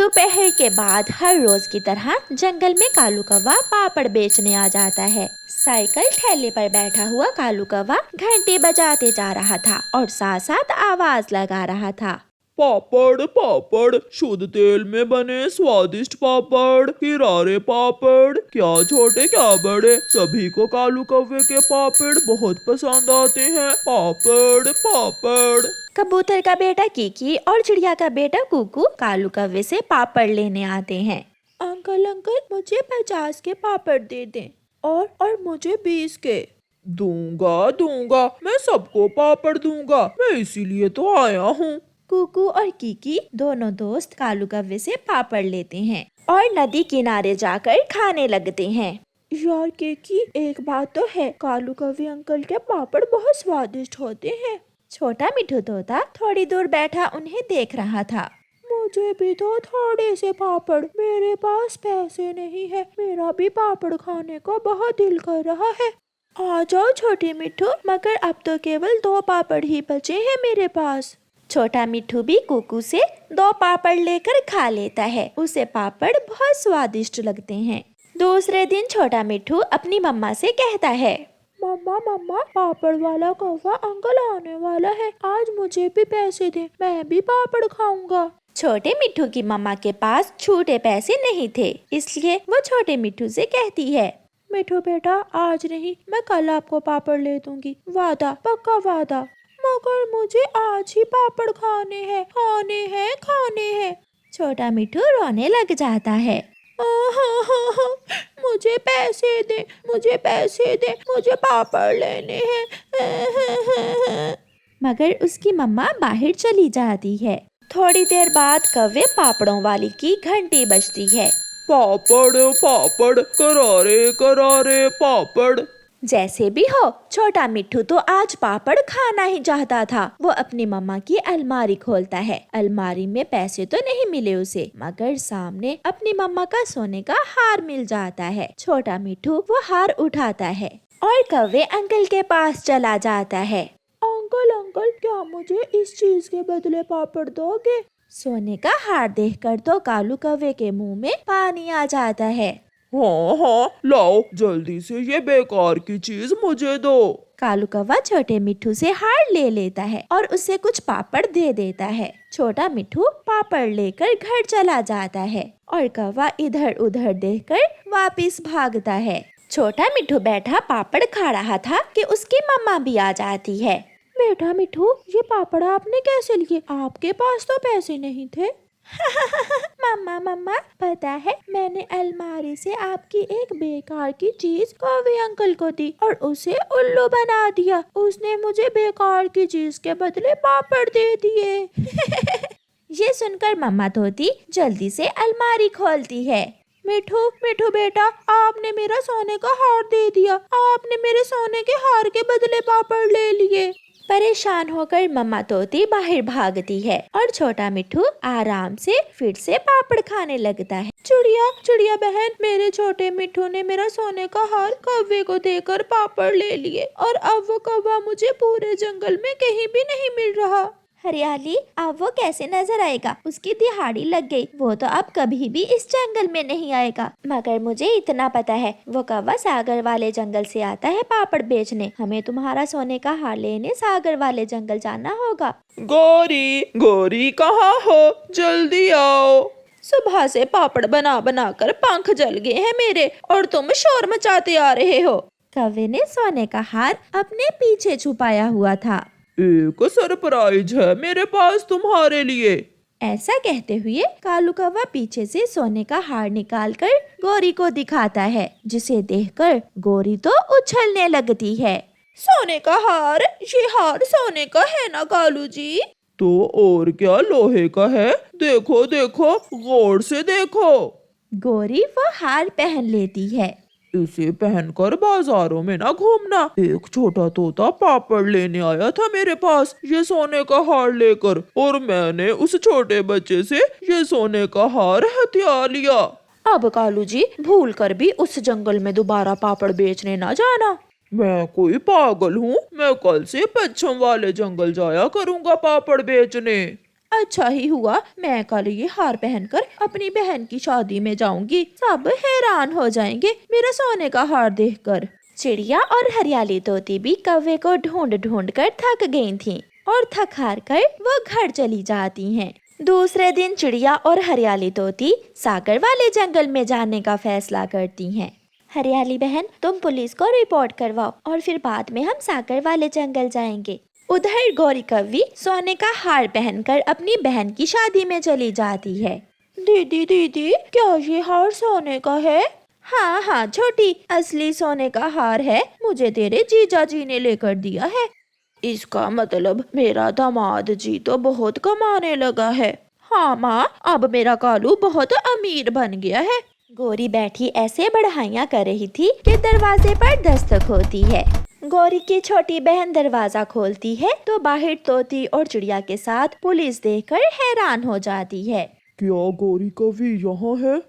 दोपहर के बाद हर रोज की तरह जंगल में कालू कौवा पापड़ बेचने आ जाता है। साइकिल ठेले पर बैठा हुआ कालू कौवा घंटी बजाते जा रहा था और साथ साथ आवाज लगा रहा था। पापड़ पापड़, शुद्ध तेल में बने स्वादिष्ट पापड़, किरारे पापड़, क्या छोटे क्या बड़े, सभी को कालू कौवे के पापड़ बहुत पसंद आते हैं। पापड़ पापड़। कबूतर का बेटा कीकी और चिड़िया का बेटा कुकू कालू कौवे से पापड़ लेने आते हैं। अंकल अंकल, मुझे 50 के पापड़ दे दें और मुझे 20 के। दूंगा दूंगा, मैं सबको पापड़ दूंगा, मैं इसीलिए तो आया हूँ। कुकू और कीकी दोनों दोस्त कालू कौवे से पापड़ लेते हैं और नदी किनारे जाकर खाने लगते हैं। यार कीकी, एक बात तो है, कालू कौवे अंकल के पापड़ बहुत स्वादिष्ट होते हैं। छोटा मिठू तोता थोड़ी दूर बैठा उन्हें देख रहा था। मुझे भी तो थोड़े से पापड़, मेरे पास पैसे नहीं है, मेरा भी पापड़ खाने को बहुत दिल कर रहा है। आ जाओ छोटे मिठू, मगर अब तो केवल 2 पापड़ ही बचे हैं मेरे पास। छोटा मिठू भी कुकू से 2 पापड़ लेकर खा लेता है। उसे पापड़ बहुत स्वादिष्ट लगते हैं। दूसरे दिन छोटा मिठू अपनी मम्मा से कहता है, मम्मा मम्मा, पापड़ वाला कौवा अंकल आने वाला है, आज मुझे भी पैसे दे, मैं भी पापड़ खाऊंगा। छोटे मिठू की मम्मा के पास छूटे पैसे नहीं थे, इसलिए वो छोटे मिठू से कहती है, मिठू बेटा, आज नहीं, मैं कल आपको पापड़ ले दूंगी, वादा, पक्का वादा। मगर मुझे आज ही पापड़ खाने हैं, खाने हैं, खाने हैं। छोटा मिठू रोने लग जाता है। मुझे पैसे दे, मुझे पैसे दे, मुझे पापड़ लेने हैं। मगर उसकी मम्मा बाहर चली जाती है। थोड़ी देर बाद कौवे पापड़ों वाली की घंटी बजती है। पापड़ पापड़, करारे करारे पापड़। जैसे भी हो, छोटा मिठू तो आज पापड़ खाना ही चाहता था। वो अपनी मम्मा की अलमारी खोलता है। अलमारी में पैसे तो नहीं मिले उसे, मगर सामने अपनी मम्मा का सोने का हार मिल जाता है। छोटा मिठू वो हार उठाता है और कौवे अंकल के पास चला जाता है। अंकल अंकल, क्या मुझे इस चीज के बदले पापड़ दोगे? सोने का हार देखकर तो कालू कौवे के मुंह में पानी आ जाता है। हाँ हाँ, लाओ जल्दी से ये बेकार की चीज मुझे दो। कालू कौवा छोटे मिठू से हार ले लेता है और उसे कुछ पापड़ दे देता है। छोटा मिठू पापड़ लेकर घर चला जाता है और कौवा इधर उधर देखकर वापस भागता है। छोटा मिठू बैठा पापड़ खा रहा था कि उसकी मम्मा भी आ जाती है। बेटा मिठू, ये पापड़ आपने कैसे लिए? आपके पास तो पैसे नहीं थे। मम्मा मम्मा, पता है, मैंने अलमारी से आपकी एक बेकार की चीज कौवे अंकल को दी और उसे उल्लू बना दिया। उसने मुझे बेकार की चीज के बदले पापड़ दे दिए। ये सुनकर मम्मा तोती जल्दी से अलमारी खोलती है। मिठू मिठू बेटा, आपने मेरा सोने का हार दे दिया, आपने मेरे सोने के हार के बदले पापड़ ले लिए। परेशान होकर मम्मा तोती बाहर भागती है और छोटा मिठू आराम से फिर से पापड़ खाने लगता है। चिड़िया चिड़िया बहन, मेरे छोटे मिठू ने मेरा सोने का हार कौवे को देकर पापड़ ले लिए और अब वो कौवा मुझे पूरे जंगल में कहीं भी नहीं मिल रहा। हरियाली, अब वो कैसे नजर आएगा? उसकी दिहाड़ी लग गई, वो तो अब कभी भी इस जंगल में नहीं आएगा। मगर मुझे इतना पता है, वो कौवा सागर वाले जंगल से आता है पापड़ बेचने। हमें तुम्हारा सोने का हार लेने सागर वाले जंगल जाना होगा। गौरी गौरी, कहाँ हो? जल्दी आओ। सुबह से पापड़ बना बना कर पंख जल गए हैं मेरे और तुम शोर मचाते आ रहे हो। कौवे ने सोने का हार अपने पीछे छुपाया हुआ था। एक सरप्राइज है मेरे पास तुम्हारे लिए। ऐसा कहते हुए कालू कौवा पीछे से सोने का हार निकालकर गौरी को दिखाता है, जिसे देखकर गौरी तो उछलने लगती है। सोने का हार? ये हार सोने का है ना कालू जी? तो और क्या, लोहे का है। देखो देखो, गौर से देखो। गौरी वो हार पहन लेती है। इसे पहनकर बाजारों में ना घूमना। एक छोटा तोता पापड़ लेने आया था मेरे पास ये सोने का हार लेकर, और मैंने उस छोटे बच्चे से ये सोने का हार हथिया लिया। अब कालू जी, भूल कर भी उस जंगल में दोबारा पापड़ बेचने ना जाना। मैं कोई पागल हूँ? मैं कल से पश्चिम वाले जंगल जाया करूँगा पापड़ बेचने। अच्छा ही हुआ, मैं कल ये हार पहनकर अपनी बहन की शादी में जाऊंगी। सब हैरान हो जाएंगे मेरा सोने का हार देखकर। चिड़िया और हरियाली तोती भी कौवे को ढूंढ ढूंढ कर थक गई थीं और थक हार कर वो घर चली जाती हैं। दूसरे दिन चिड़िया और हरियाली तोती सागर वाले जंगल में जाने का फैसला करती हैं। हरियाली बहन, तुम पुलिस को रिपोर्ट करवाओ और फिर बाद में हम सागर वाले जंगल जाएंगे। उधर गौरी कौवी सोने का हार पहनकर अपनी बहन की शादी में चली जाती है। दीदी दीदी, क्या ये हार सोने का है? हाँ हाँ छोटी, असली सोने का हार है, मुझे तेरे जीजा जी ने लेकर दिया है। इसका मतलब मेरा दामाद जी तो बहुत कमाने लगा है। हाँ माँ, अब मेरा कालू बहुत अमीर बन गया है। गौरी बैठी ऐसे बढ़ाइयाँ कर रही थी कि दरवाजे पर दस्तक होती है। गौरी की छोटी बहन दरवाजा खोलती है तो बाहर तोती और चिड़िया के साथ पुलिस देखकर हैरान हो जाती है। क्या गौरी कौवी यहाँ है?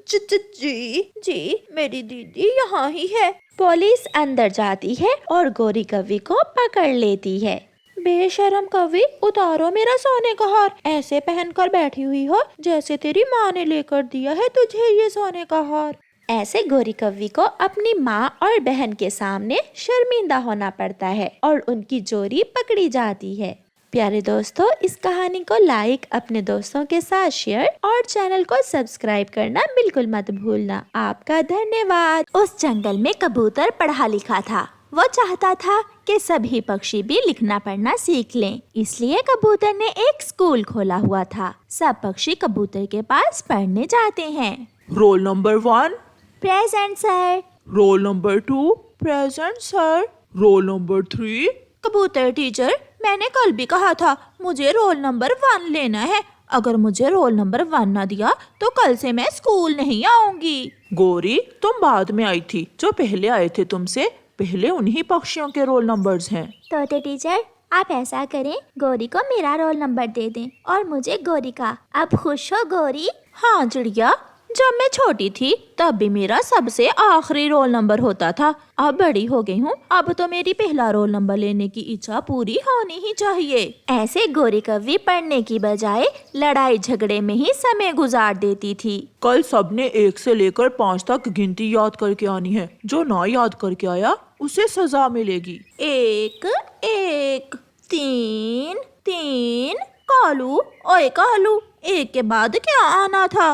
जी, मेरी दीदी यहाँ ही है। पुलिस अंदर जाती है और गौरी कौवी को पकड़ लेती है। बेशरम कौवी, उतारो मेरा सोने का हार। ऐसे पहनकर बैठी हुई हो जैसे तेरी माँ ने लेकर दिया है तुझे ये सोने का हार। ऐसे गौरी कौवी को अपनी माँ और बहन के सामने शर्मिंदा होना पड़ता है और उनकी जोड़ी पकड़ी जाती है। प्यारे दोस्तों, इस कहानी को लाइक, अपने दोस्तों के साथ शेयर और चैनल को सब्सक्राइब करना बिल्कुल मत भूलना। आपका धन्यवाद। उस जंगल में कबूतर पढ़ा लिखा था। वो चाहता था कि सभी पक्षी भी लिखना पढ़ना सीख लें, इसलिए कबूतर ने एक स्कूल खोला हुआ था। सब पक्षी कबूतर के पास पढ़ने जाते हैं। Roll number 1, present sir. Roll number 2, present sir. Roll number 3। कबूतर टीचर, मैंने कल भी कहा था मुझे रोल नंबर 1 लेना है। अगर मुझे रोल नंबर 1 न दिया तो कल से मैं स्कूल नहीं आऊंगी। गौरी, तुम बाद में आई थी, जो पहले आए थे तुमसे पहले उन्हीं पक्षियों के रोल नंबर्स हैं। तोते टीचर, आप ऐसा करें, गौरी को मेरा रोल नंबर दे दें और मुझे गौरी का। आप खुश हो गौरी? हाँ चिड़िया, जब मैं छोटी थी तब भी मेरा सबसे आखिरी रोल नंबर होता था। अब बड़ी हो गई हूँ, अब तो मेरी पहला रोल नंबर लेने की इच्छा पूरी होनी ही चाहिए। ऐसे गौरी कौवी पढ़ने की बजाय लड़ाई झगड़े में ही समय गुजार देती थी। कल सबने 1 से लेकर 5 तक गिनती याद करके आनी है। जो ना याद करके आया उसे सजा मिलेगी। 1 1 3 3। कालू, ओए कालू, 1 के बाद क्या आना था?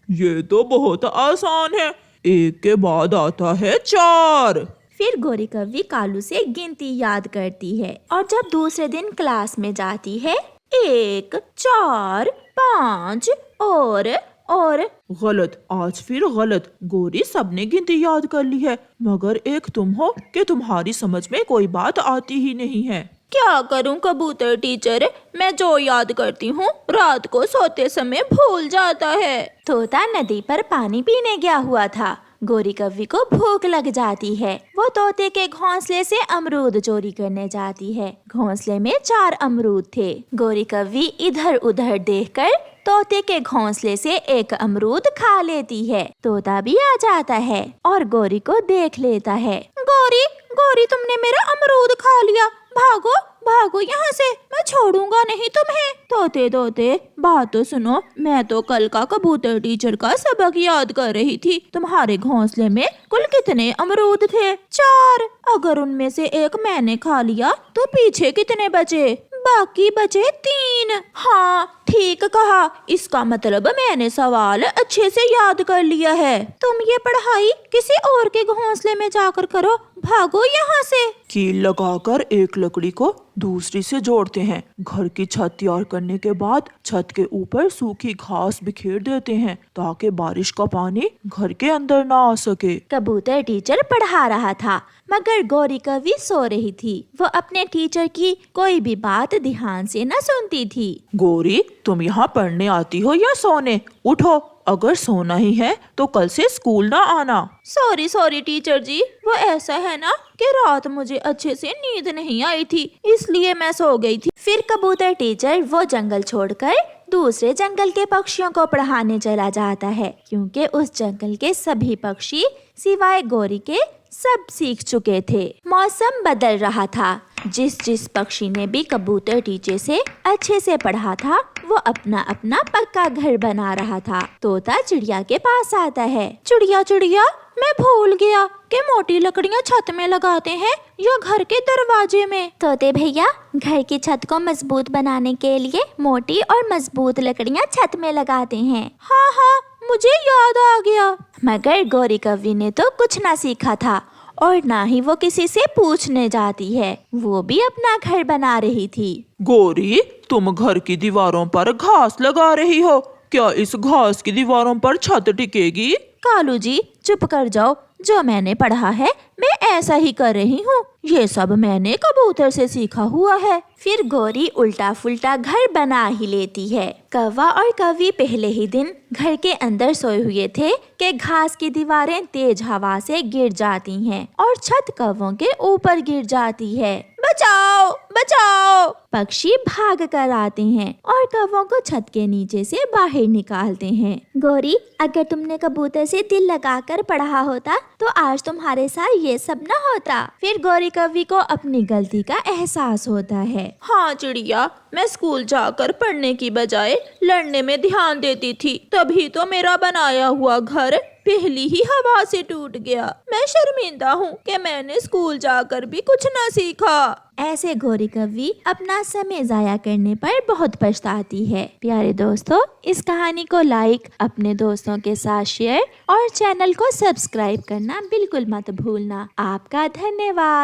ये तो बहुत आसान है। 1 के बाद आता है 4। फिर गौरी कौवी कालू से गिनती याद करती है और जब दूसरे दिन क्लास में जाती है 1 4 5 और गलत, आज फिर गलत। गौरी, सबने गिनती याद कर ली है मगर एक तुम हो कि तुम्हारी समझ में कोई बात आती ही नहीं है। क्या करूं कबूतर टीचर, मैं जो याद करती हूँ रात को सोते समय भूल जाता है। तोता नदी पर पानी पीने गया हुआ था। गौरी कौवी को भूख लग जाती है। वो तोते के घोंसले से अमरूद चोरी करने जाती है। घोंसले में 4 अमरूद थे। गौरी कौवी इधर उधर देखकर तोते के घोंसले से एक अमरूद खा लेती है। तोता भी आ जाता है और गौरी को देख लेता है। गौरी, गौरी, तुमने मेरा अमरूद खा लिया। भागो भागो यहाँ से, मैं छोड़ूंगा नहीं तुम्हें। तोते तोते, बात तो सुनो, मैं तो कल का कबूतर टीचर का सबक याद कर रही थी। तुम्हारे घोंसले में कुल कितने अमरूद थे? 4। अगर उनमें से एक मैंने खा लिया तो पीछे कितने बचे? बाकी बचे 3। हाँ ठीक कहा, इसका मतलब मैंने सवाल अच्छे से याद कर लिया है। तुम ये पढ़ाई किसी और के घोंसले में जाकर करो, भागो यहाँ से। कील लगाकर एक लकड़ी को दूसरी से जोड़ते हैं। घर की छत तैयार करने के बाद छत के ऊपर सूखी घास बिखेर देते हैं ताकि बारिश का पानी घर के अंदर ना आ सके। कबूतर टीचर पढ़ा रहा था मगर गौरी कौवी सो रही थी। वो अपने टीचर की कोई भी बात ध्यान से न सुनती थी। गौरी, तुम यहाँ पढ़ने आती हो या सोने? उठो, अगर सोना ही है तो कल से स्कूल ना आना। सॉरी टीचर जी, वो ऐसा है ना कि रात मुझे अच्छे से नींद नहीं आई थी, इसलिए मैं सो गई थी। फिर कबूतर टीचर वो जंगल छोड़कर दूसरे जंगल के पक्षियों को पढ़ाने चला जाता है क्योंकि उस जंगल के सभी पक्षी सिवाय गौरी के सब सीख चुके थे। मौसम बदल रहा था। जिस पक्षी ने भी कबूतर टीचर से अच्छे से पढ़ा था वो अपना अपना पक्का घर बना रहा था। तोता चिड़िया के पास आता है। चिड़िया चिड़िया, मैं भूल गया कि मोटी लकड़ियाँ छत में लगाते हैं या घर के दरवाजे में। तोते भैया, घर की छत को मजबूत बनाने के लिए मोटी और मजबूत लकड़ियाँ छत में लगाते हैं। हाँ हाँ, मुझे याद आ गया। मगर गौरी कव्वी ने तो कुछ ना सीखा था और ना ही वो किसी से पूछने जाती है। वो भी अपना घर बना रही थी। गौरी, तुम घर की दीवारों पर घास लगा रही हो। क्या इस घास की दीवारों पर छत टिकेगी? कालू जी, चुप कर जाओ। जो मैंने पढ़ा है मैं ऐसा ही कर रही हूँ। ये सब मैंने कबूतर से सीखा हुआ है। फिर गौरी उल्टा फुल्टा घर बना ही लेती है। कौवा और कव्वी पहले ही दिन घर के अंदर सोए हुए थे कि घास की दीवारें तेज हवा से गिर जाती हैं और छत कौवों के ऊपर गिर जाती है। बचाओ बचाओ! पक्षी भाग कर आते हैं और कौवों को छत के नीचे से बाहर निकालते हैं। गौरी, अगर तुमने कबूतर से दिल लगाकर पढ़ा होता तो आज तुम्हारे साथ ये सब न होता। फिर गौरी कव्वी को अपनी गलती का एहसास होता है। हाँ चिड़िया, मैं स्कूल जाकर पढ़ने की बजाय लड़ने में ध्यान देती थी, तभी तो मेरा बनाया हुआ घर पहली ही हवा से टूट गया। मैं शर्मिंदा हूँ कि मैंने स्कूल जाकर भी कुछ न सीखा। ऐसे गौरी कव्वी अपना समय जाया करने पर बहुत पछताती है। प्यारे दोस्तों, इस कहानी को लाइक, अपने दोस्तों के साथ शेयर और चैनल को सब्सक्राइब करना बिल्कुल मत भूलना। आपका धन्यवाद।